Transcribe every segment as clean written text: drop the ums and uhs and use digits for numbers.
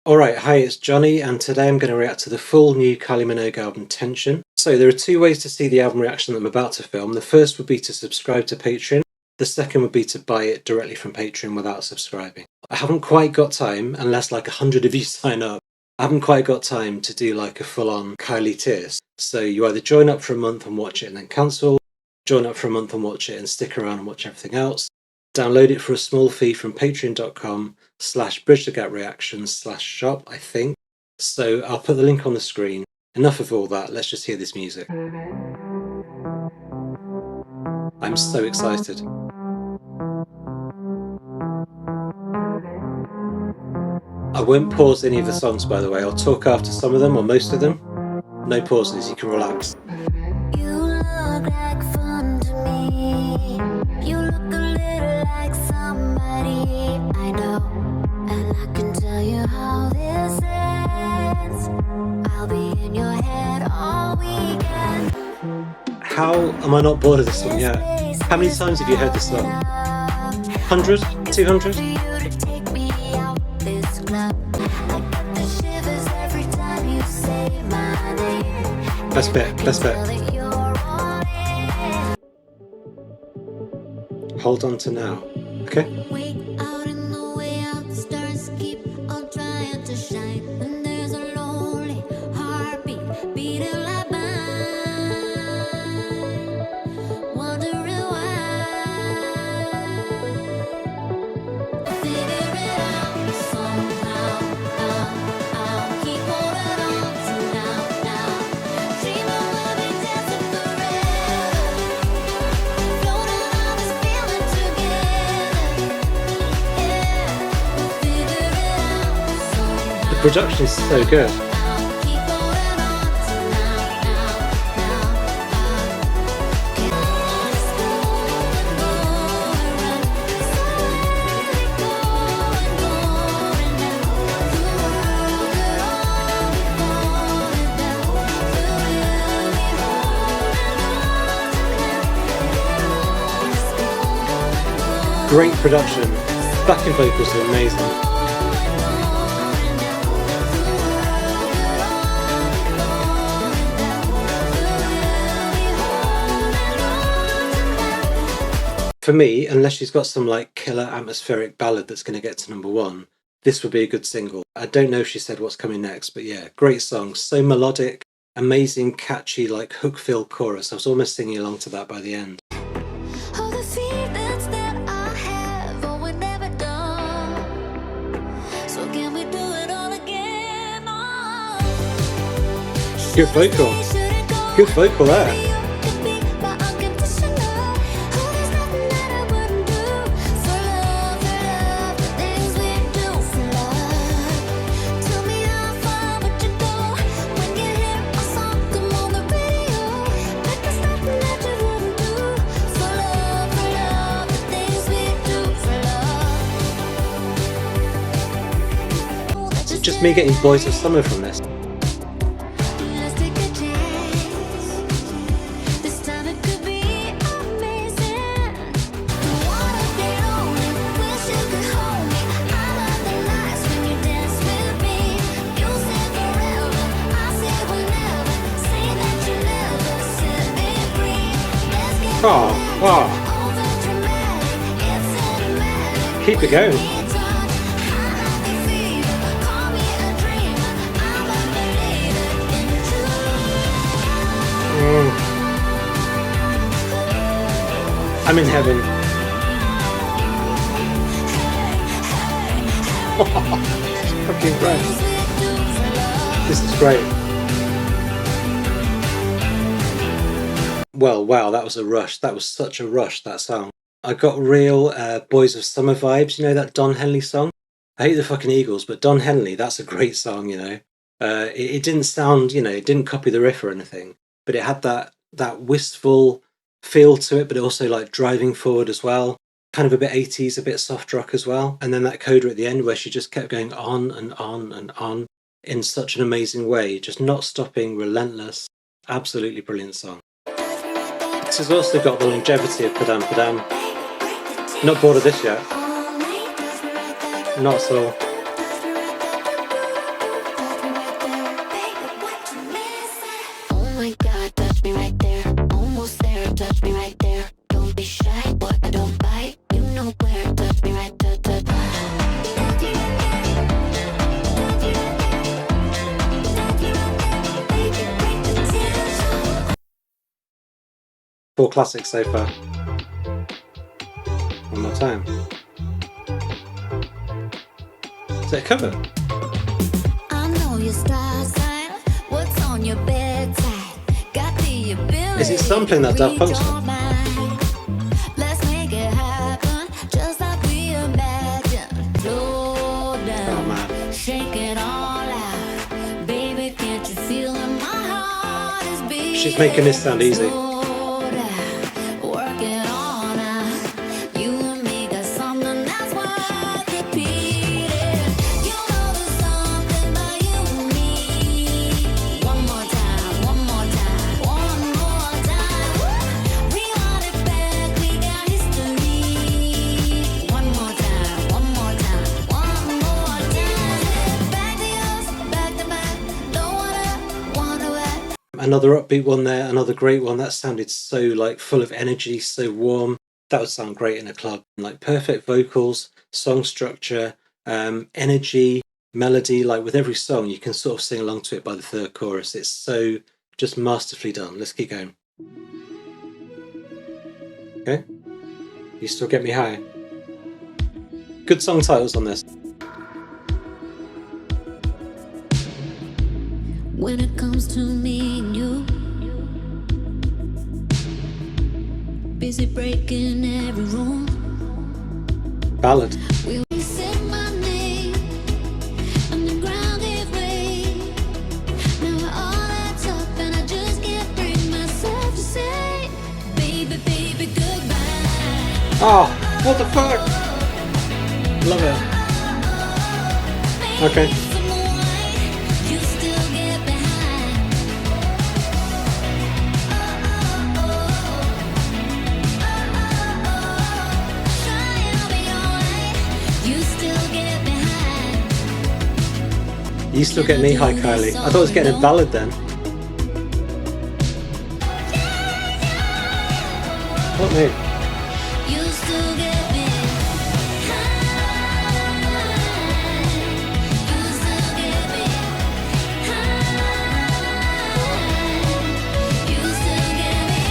Alright, hi, it's Johnny, and today I'm going to react to the full new KYLIE Minogue album, Tension. So there are two ways to see the album reaction that I'm about to film. The first would be to subscribe to Patreon. The second would be to buy it directly from Patreon without subscribing. I haven't quite got time, unless like 100 of you sign up, I haven't quite got time to do like a full-on KYLIE tiers. So you either join up for a month and watch it and then cancel, join up for a month and watch it and stick around and watch everything else. Download it for a small fee from patreon.com/bridgethegapreactions/shop, I think. So I'll put the link on the screen. Enough of all that, let's just hear this music. I'm so excited. I won't pause any of the songs, by the way. I'll talk after some of them, or most of them. No pauses, you can relax. I know, and I can tell you how this ends. I'll be in your head all weekend. How am I not bored of this song yet? How many times have you heard this song? 100? 200? Best bet, best bet. Hold on to now, okay? The production is so good. Great production. Backing vocals are amazing. For me, unless she's got some like killer atmospheric ballad that's going to get to #1, this would be a good single. I don't know if she said what's coming next, but yeah, great song. So melodic, amazing, catchy, like hook-filled chorus. I was almost singing along to that by the end. Good vocal. Good vocal there. Just me getting Boys of Summer from this. Oh, wow. Keep it going. I'm in heaven. Fucking great. This is great. Well, wow, that was a rush. That was such a rush, that song. I got real Boys of Summer vibes, you know, that Don Henley song? I hate the fucking Eagles, but Don Henley, that's a great song, you know. It didn't sound, you know, it didn't copy the riff or anything, but it had that wistful feel to it, but also like driving forward as well. Kind of a bit 80s, a bit soft rock as well. And then that coda at the end where she just kept going on and on and on in such an amazing way, just not stopping, relentless. Absolutely brilliant song. This has also got the longevity of Padam Padam. Not bored of this yet. Not at all. 4 classics so far. One more time. Is it a cover? I know your star sign. What's on your bedside? Got the ability. Is it sampling that Daft Punk song? Let's make it happen, just like we imagined. Slow down, Oh man. shake it all out, baby. Can't you feel it? My heart is beating. She's making this sound easy. Slow down, work it all out. You and me got something that's worth repeating. You know there's something about you and me. One more time, one more time, one more time. Rewind it back, we got history. One more time, one more time, one more time. Back to us, back to back. Don't wanna wait. Another upbeat one there, another great one. That sounded so like full of energy, so warm. That would sound great in a club. Like perfect vocals, song structure, energy, melody. Like with every song, you can sort of sing along to it by the third chorus. It's so just masterfully done. Let's keep going. Okay. You still get me high. Good song titles on this. When it comes to me and you, busy breaking every room. Ballad. We said my name, and the ground gave way. Now we're all at up, and I just can't bring myself to say, baby, baby, goodbye. Oh, what the fuck? Love it. Okay. Some wine, you still get behind. Try and be alright. You still get behind. You still get me high, Kylie. I thought I was getting a ballad then. What me? You still get me high. You still get me high. You still get me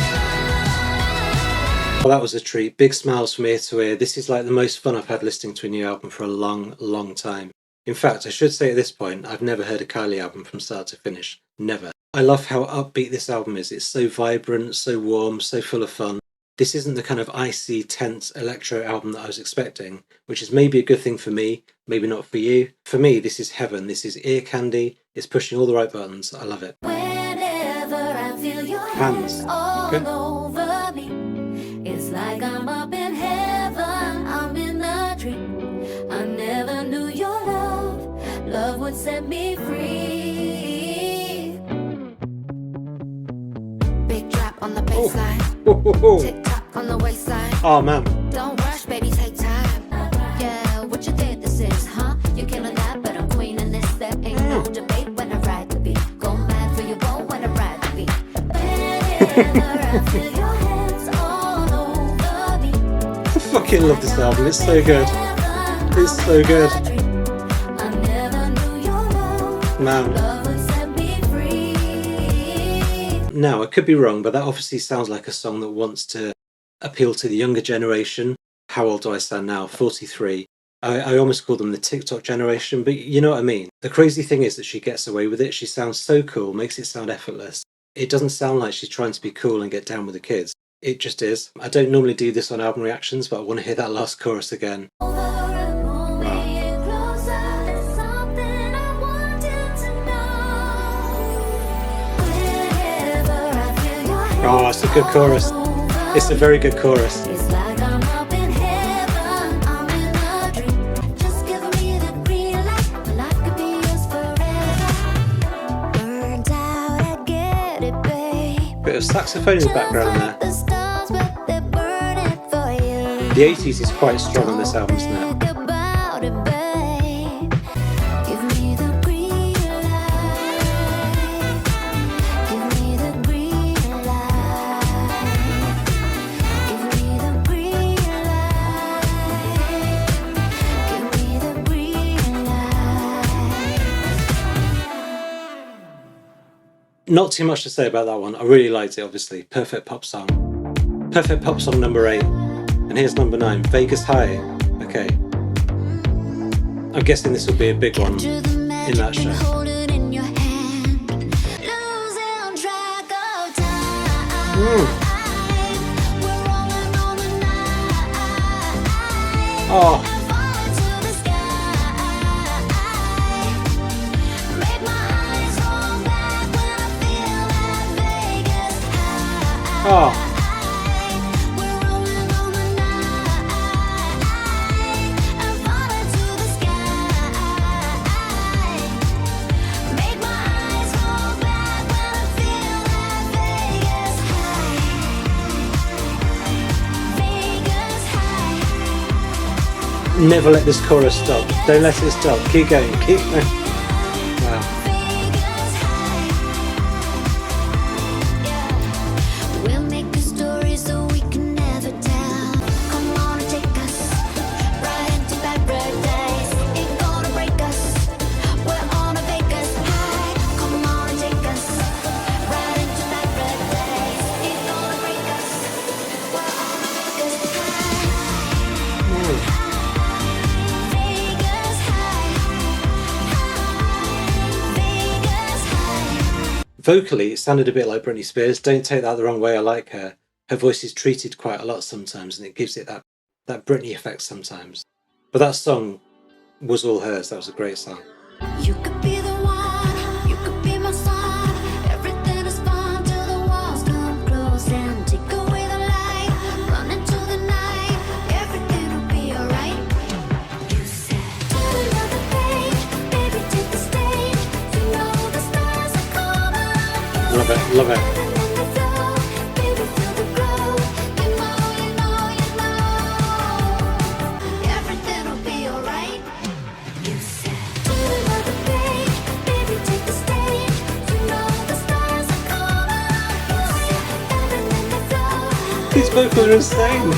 high. Well, that was a treat. Big smiles from ear to ear. This is like the most fun I've had listening to a new album for a long, long time. In fact, I should say at this point, I've never heard a Kylie album from start to finish. Never. I love how upbeat this album is. It's so vibrant, so warm, so full of fun. This isn't the kind of icy, tense electro album that I was expecting, which is maybe a good thing for me, maybe not for you. For me, this is heaven. This is ear candy. It's pushing all the right buttons. I love it. Whenever I feel your Hands. hands all Okay. over me, it's like I'm up in heaven, I'm in a dream. I never knew your love would set me free. Big drop on the baseline, tick tock on the waistline. Oh man. Don't rush, baby, take time. Yeah, what you think this is, huh? You're killing that, but I'm queen in this. There ain't no debate when I ride the beat. Go mad for your bow when I ride the beat. Whenever I feel your hands all over me, I fucking love this album. It's so good. It's so good. I never knew your Man. love would set me free. Now, I could be wrong, but that obviously sounds like a song that wants to appeal to the younger generation. How old do I sound now? 43. I almost call them the TikTok generation, but you know what I mean. The crazy thing is that she gets away with it. She sounds so cool, makes it sound effortless. It doesn't sound like she's trying to be cool and get down with the kids. It just is. I don't normally do this on album reactions, but I want to hear that last chorus again. Oh, it's a good chorus. It's a very good chorus. It's like I'm up in heaven, I'm in a dream. Just give me the green light, and I could be yours forever. Burned out, I get it, babe. Bit of saxophone in the background there. The stars, but they're burning for you. The 80s is quite strong on this album, isn't it? Think about it, babe. Give me the green light. Give me the green light. Give me the green light. Give me the green light. Not too much to say about that one. I really liked it, obviously. Perfect pop song. Perfect pop song number 8. And here's number 9, Vegas High. Okay. I'm guessing this will be a big one in that show. Oh. Oh. Never let this chorus stop. Don't let it stop. Keep going. Keep going. Wow. We'll make a story so we can never tell. Come on and take us right into paradise. Ain't gonna break us. We're on a Vegas high. Come on and take us right into paradise. Ain't gonna break us. We're on a Vegas high. Vocally, it sounded a bit like Britney Spears. Don't take that the wrong way. I like her. Her voice is treated quite a lot sometimes, and it gives it that Britney effect sometimes. But that song was all hers. That was a great song. You could be the one, you could be my sun. Everything is fun till the walls come close and take away the light. Run into the night, everything will be alright. You said, do another page, baby, take the stage. You know the stars are coming. Love it, love it. Baby, feel the glow. You know. Everything will be alright. You said, do another page, baby, take the stage. You know the stars are coming. Everything will flow. These vocals are insane.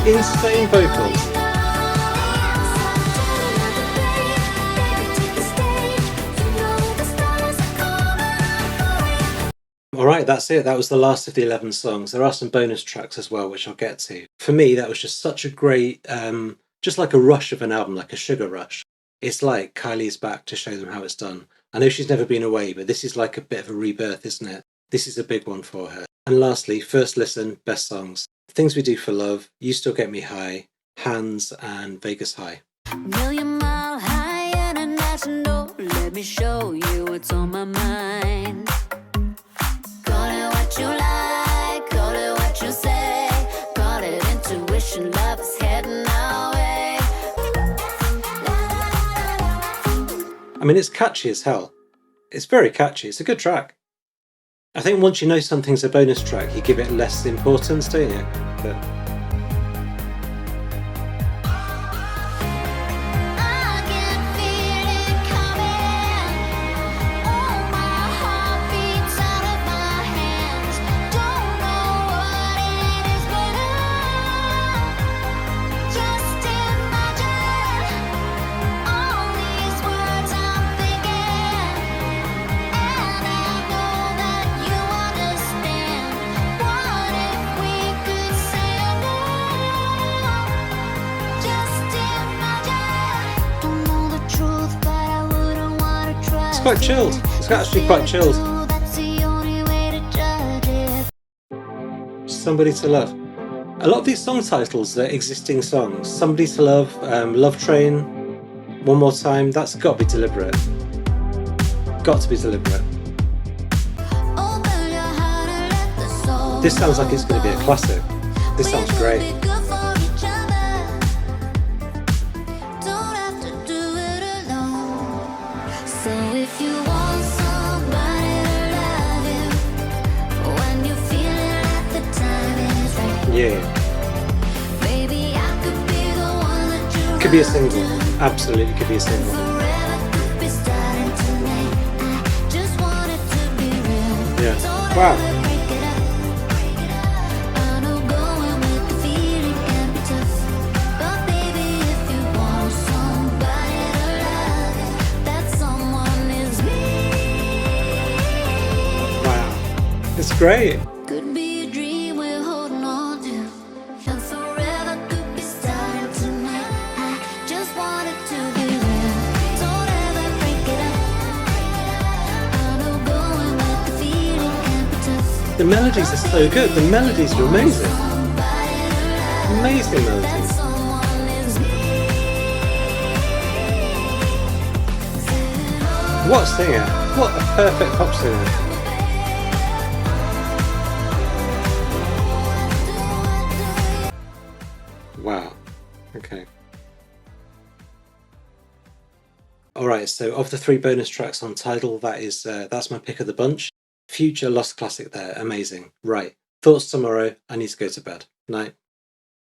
Insane vocals. Alright, that's it. That was the last of the 11 songs. There are some bonus tracks as well, which I'll get to. For me, that was just such a great, just like a rush of an album, like a sugar rush. It's like Kylie's back to show them how it's done. I know she's never been away, but this is like a bit of a rebirth, isn't it? This is a big one for her. And lastly, first listen, best songs. Things We Do for Love, You Still Get Me High, Hands, and Vegas High. Million mile high international. Let me show you what's on my mind. Call it what you like, call it what you say. Call it intuition, love is heading our way. I mean, it's catchy as hell. It's very catchy. It's a good track. I think once you know something's a bonus track, you give it less importance, don't you? But I can feel it coming. Oh, my heart beats out of my hands. Don't know what it is, but I just imagine all these words I'm thinking. And I know that you understand. What if we could say just imagine. Don't know the truth, but I wouldn't want to try. it's quite chilled. It's actually quite chilled. That's the only way to judge it. Somebody to Love. A lot of these song titles are existing songs. Somebody to Love, Love Train, One More Time. That's got to be deliberate. Got to be deliberate. Open your heart and let the soul This sounds like it's going to be a classic. This sounds great. Be good for each other. Don't have to do it alone. So if you want somebody to love you, when you feel it at the time is right, Yeah. baby, I could be the one that you Could be a run single. to. Absolutely could be a single. Forever could be starting tonight. I just want it to be real. Yeah. Don't Wow. ever break it up. I know going with the feeling can be tough. But baby, if you want somebody to love you, that someone is me. Wow. It's great. Could be a dream we're holding on to, and forever could be starting tonight. I just want it to be real. Don't ever break it up. I know going with the feeling can be tough. The melodies are so good. The melodies are amazing. Amazing melodies. What a singer. What a perfect pop singer. Wow. Okay. Alright, so of the 3 bonus tracks on Tidal, that's my pick of the bunch. Future Lost Classic there, amazing. Right, thoughts tomorrow, I need to go to bed. Night.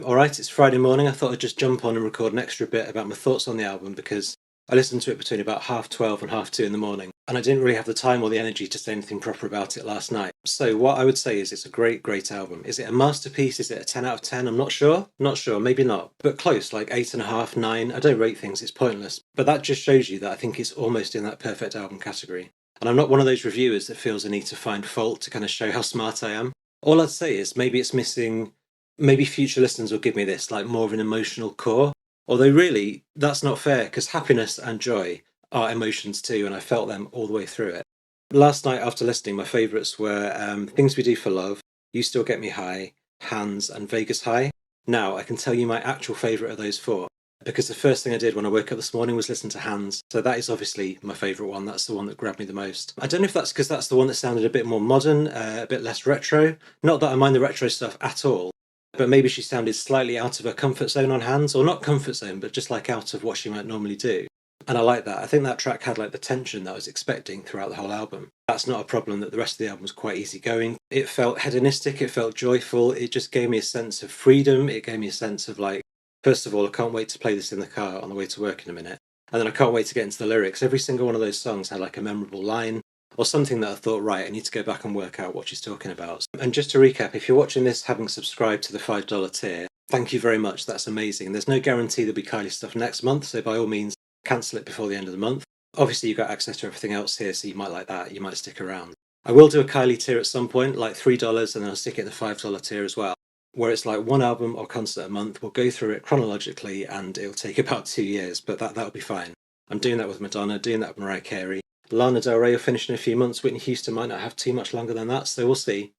Alright, it's Friday morning, I thought I'd just jump on and record an extra bit about my thoughts on the album because I listened to it between about 12:30 and 2:30 in the morning, and I didn't really have the time or the energy to say anything proper about it last night. So what I would say is it's a great, great album. Is it a masterpiece? Is it a 10 out of 10? I'm not sure. Not sure, maybe not. But close, like 8.5, 9. I don't rate things, it's pointless. But that just shows you that I think it's almost in that perfect album category. And I'm not one of those reviewers that feels a need to find fault to kind of show how smart I am. All I'd say is maybe it's missing, maybe future listeners will give me this, like more of an emotional core. Although really, that's not fair because happiness and joy are emotions too, and I felt them all the way through it. Last night after listening, my favourites were Things We Do for Love, You Still Get Me High, Hands and Vegas High. Now, I can tell you my actual favourite of those 4, because the first thing I did when I woke up this morning was listen to Hands, so that is obviously my favourite one. That's the one that grabbed me the most. I don't know if that's because that's the one that sounded a bit more modern, a bit less retro. Not that I mind the retro stuff at all, but maybe she sounded slightly out of her comfort zone on Hands, or not comfort zone, but just like out of what she might normally do. And I like that. I think that track had like the tension that I was expecting throughout the whole album. That's not a problem, that the rest of the album was quite easygoing. It felt hedonistic, it felt joyful, it just gave me a sense of freedom, it gave me a sense of like, first of all, I can't wait to play this in the car on the way to work in a minute. And then I can't wait to get into the lyrics. Every single one of those songs had like a memorable line, or something that I thought, right, I need to go back and work out what she's talking about. And just to recap, if you're watching this having subscribed to the $5 tier, thank you very much, that's amazing. There's no guarantee there'll be KYLIE stuff next month, so by all means, cancel it before the end of the month. Obviously, you've got access to everything else here, so you might like that, you might stick around. I will do a KYLIE tier at some point, like $3, and then I'll stick it in the $5 tier as well, where it's like one album or concert a month. We'll go through it chronologically, and it'll take about 2 years, but that'll be fine. I'm doing that with Madonna, doing that with Mariah Carey. Lana Del Rey will finish in a few months. Whitney Houston might not have too much longer than that, so we'll see.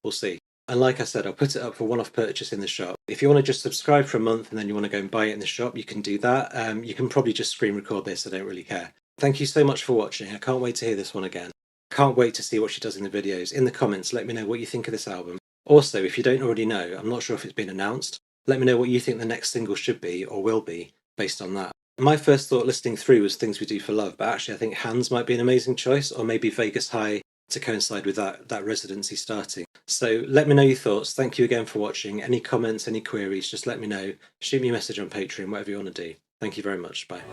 And like I said, I'll put it up for one-off purchase in the shop. If you want to just subscribe for a month and then you want to go and buy it in the shop, you can do that. You can probably just screen record this, I don't really care. Thank you so much for watching. I can't wait to hear this one again. Can't wait to see what she does in the videos. In the comments, let me know what you think of this album. Also, if you don't already know, I'm not sure if it's been announced, let me know what you think the next single should be or will be based on that. My first thought listening through was Things We Do for Love, but actually I think Hands might be an amazing choice, or maybe Vegas High to coincide with that residency starting. So let me know your thoughts. Thank you again for watching. Any comments, any queries, just let me know. Shoot me a message on Patreon, whatever you want to do. Thank you very much. Bye.